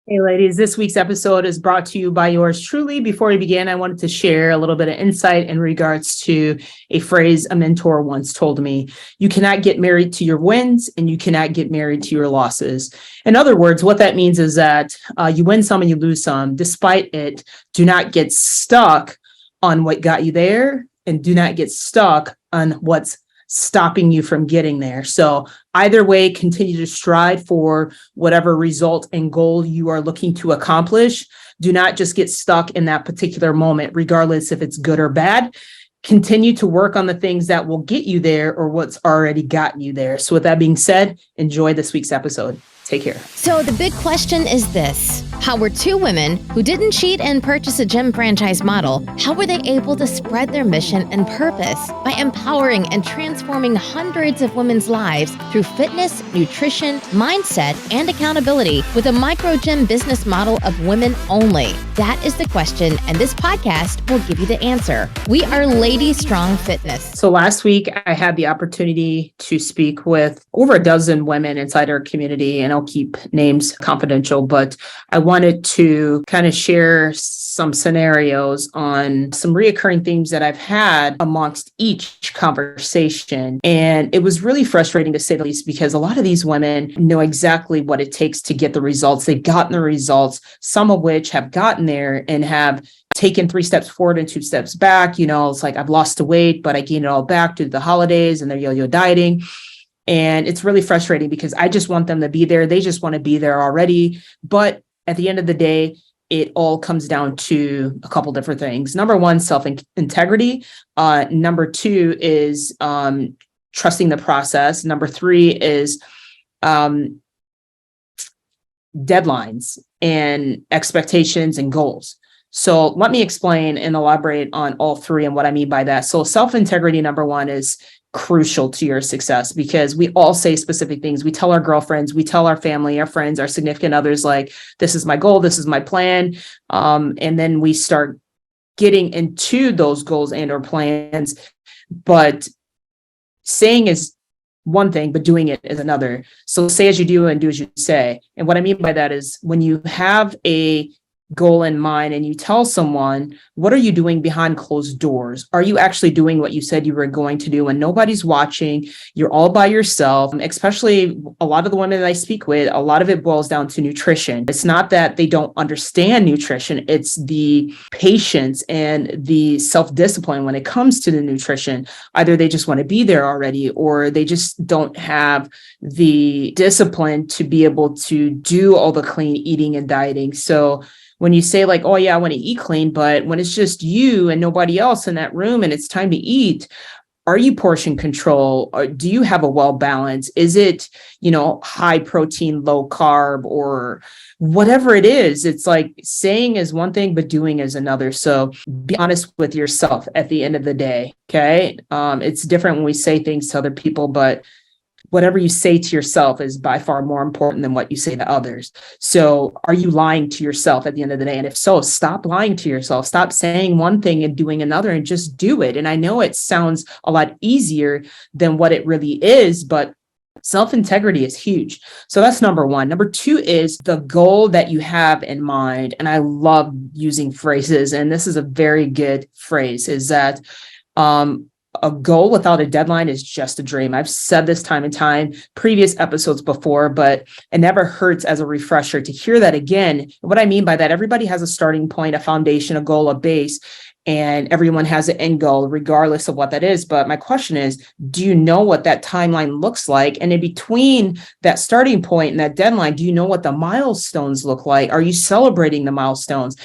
Hey, ladies, this week's episode is brought to you by yours truly. Before we begin, I wanted to share a little bit of insight in regards to a phrase a mentor once told me. You cannot get married to your wins and you cannot get married to your losses. In other words, what that means is that you win some and you lose some. Despite it, do not get stuck on what got you there and do not get stuck on what's stopping you from getting there. So either way, continue to strive for whatever result and goal you are looking to accomplish. Do not just get stuck in that particular moment, regardless if it's good or bad. Continue to work on the things that will get you there or what's already gotten you there. So with that being said, enjoy this week's episode. Take care. So the big question is this. How were two women who didn't cheat and purchase a gym franchise model, how were they able to spread their mission and purpose by empowering and transforming hundreds of women's lives through fitness, nutrition, mindset, and accountability with a micro gym business model of women only? That is the question, and this podcast will give you the answer. We are Lady Strong Fitness. So last week, I had the opportunity to speak with over a dozen women inside our community, and I'll keep names confidential, but I wanted to kind of share some scenarios on some reoccurring themes that I've had amongst each conversation. And it was really frustrating to say the least, because a lot of these women know exactly what it takes to get the results. They've gotten the results, some of which have gotten there and have taken 3 steps forward and 2 steps back. It's like, I've lost the weight, but I gained it all back due to the holidays and their yo-yo dieting. And it's really frustrating because I just want them to be there. They just want to be there already. But at the end of the day, it all comes down to a couple different things. Number one, self-integrity. Number two is trusting the process. Number three is deadlines and expectations and goals. So let me explain and elaborate on all three and what I mean by that. So self-integrity, number one, is crucial to your success because we all say specific things. We tell our girlfriends, we tell our family, our friends, our significant others, like, this is my goal, this is my plan. And then we start getting into those goals and or plans. But saying is one thing, but doing it is another. So say as you do and do as you say. And what I mean by that is when you have a goal in mind and you tell someone, what are you doing behind closed doors? Are you actually doing what you said you were going to do when nobody's watching? You're all by yourself. Especially a lot of the women that I speak with, a lot of it boils down to nutrition. It's not that they don't understand nutrition. It's the patience and the self-discipline when it comes to the nutrition. Either they just want to be there already, or they just don't have the discipline to be able to do all the clean eating and dieting. So when you say like, oh yeah, I want to eat clean, but when it's just you and nobody else in that room and it's time to eat, are you portion control? Or do you have a well balance? Is it, high protein, low carb, or whatever it is? It's like saying is one thing, but doing is another. So be honest with yourself at the end of the day. Okay. It's different when we say things to other people, but whatever you say to yourself is by far more important than what you say to others. So are you lying to yourself at the end of the day? And if so, stop lying to yourself. Stop saying one thing and doing another and just do it. And I know it sounds a lot easier than what it really is, but self-integrity is huge. So that's number one. Number two is the goal that you have in mind. And I love using phrases, and this is a very good phrase, is that a goal without a deadline is just a dream. I've said this time and time, previous episodes before, but it never hurts as a refresher to hear that again. What I mean by that, everybody has a starting point, a foundation, a goal, a base, and everyone has an end goal, regardless of what that is. But my question is, do you know what that timeline looks like? And in between that starting point and that deadline, do you know what the milestones look like? Are you celebrating the milestones?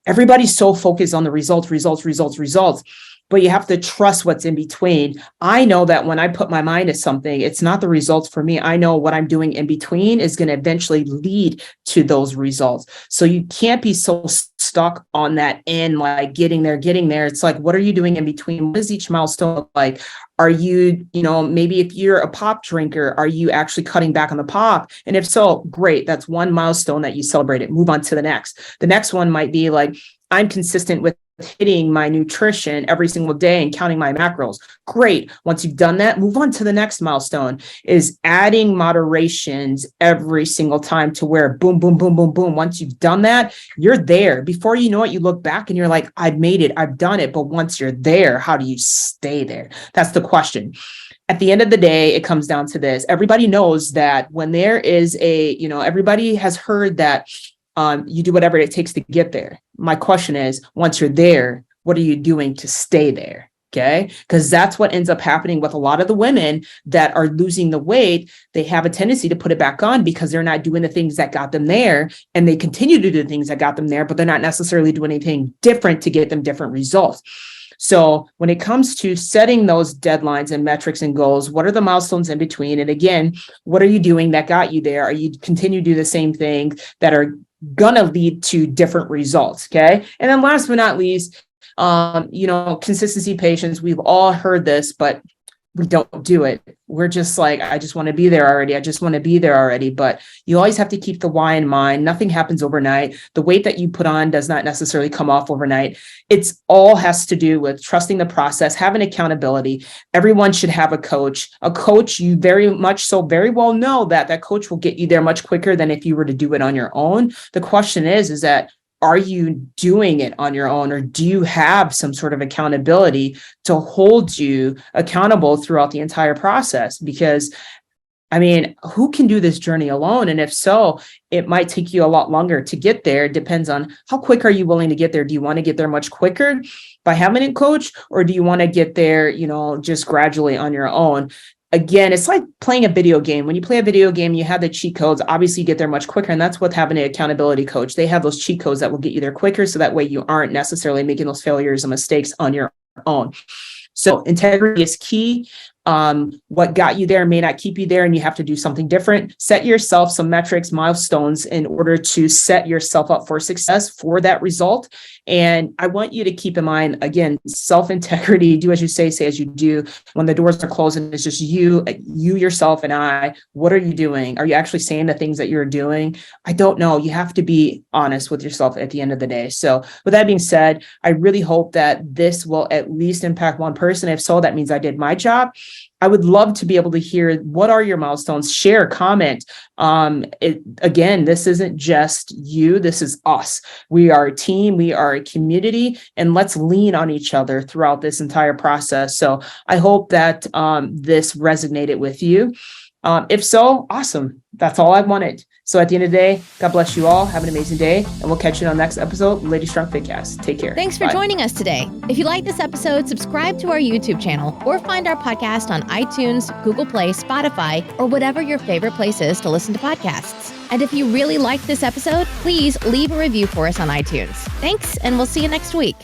Everybody's so focused on the results. But you have to trust what's in between. I know that when I put my mind to something, it's not the results for me. I know what I'm doing in between is going to eventually lead to those results. So you can't be so stuck on that end, like getting there. It's like, what are you doing in between? What does each milestone look like? Are you, maybe if you're a pop drinker, are you actually cutting back on the pop? And if so, great. That's one milestone that you celebrated. Move on to the next. The next one might be like, I'm consistent with hitting my nutrition every single day and counting my macros. Great. Once you've done that, move on to the next milestone, is adding moderations every single time to where boom, boom, boom, boom, boom. Once you've done that, you're there. Before you know it, you look back and you're like, I've made it, I've done it. But once you're there, how do you stay there? That's the question. At the end of the day, it comes down to this. Everybody knows that when there is everybody has heard that you do whatever it takes to get there. My question is, once you're there, what are you doing to stay there? Okay. Because that's what ends up happening with a lot of the women that are losing the weight. They have a tendency to put it back on because they're not doing the things that got them there. And they continue to do the things that got them there, but they're not necessarily doing anything different to get them different results. So when it comes to setting those deadlines and metrics and goals, what are the milestones in between? And again, what are you doing that got you there? Are you continue to do the same thing that are gonna lead to different results? Okay. And then last but not least, consistency, patience. We've all heard this, but we don't do it. We're just like, I just want to be there already. I just want to be there already. But you always have to keep the why in mind. Nothing happens overnight. The weight that you put on does not necessarily come off overnight. It's all has to do with trusting the process, having accountability. Everyone should have a coach. A coach, you very well know that that coach will get you there much quicker than if you were to do it on your own. The question is that, are you doing it on your own, or do you have some sort of accountability to hold you accountable throughout the entire process? Because, who can do this journey alone? And if so, it might take you a lot longer to get there. It depends on how quick are you willing to get there. Do you want to get there much quicker by having a coach, or do you want to get there, just gradually on your own? Again, it's like playing a video game. When you play a video game, you have the cheat codes. Obviously, you get there much quicker. And that's what having an accountability coach. They have those cheat codes that will get you there quicker. So that way you aren't necessarily making those failures and mistakes on your own. So integrity is key. What got you there may not keep you there, and you have to do something different. Set yourself some metrics, milestones in order to set yourself up for success for that result. And I want you to keep in mind, again, self-integrity, do as you say as you do. When the doors are closed and it's just you, yourself, and I, what are you doing? Are you actually saying the things that you're doing? I don't know. You have to be honest with yourself at the end of the day. So with that being said, I really hope that this will at least impact one person. If so, that means I did my job. I would love to be able to hear, what are your milestones? Share, comment. Again, this isn't just you. This is us. We are a team. We are a community, and let's lean on each other throughout this entire process. So I hope that this resonated with you. If so, awesome. That's all I wanted. So at the end of the day, God bless you all. Have an amazing day, and we'll catch you on the next episode, Lady Strong Fitcast. Take care. Thanks for joining us today. If you like this episode, subscribe to our YouTube channel or find our podcast on iTunes, Google Play, Spotify, or whatever your favorite place is to listen to podcasts. And if you really liked this episode, please leave a review for us on iTunes. Thanks, and we'll see you next week.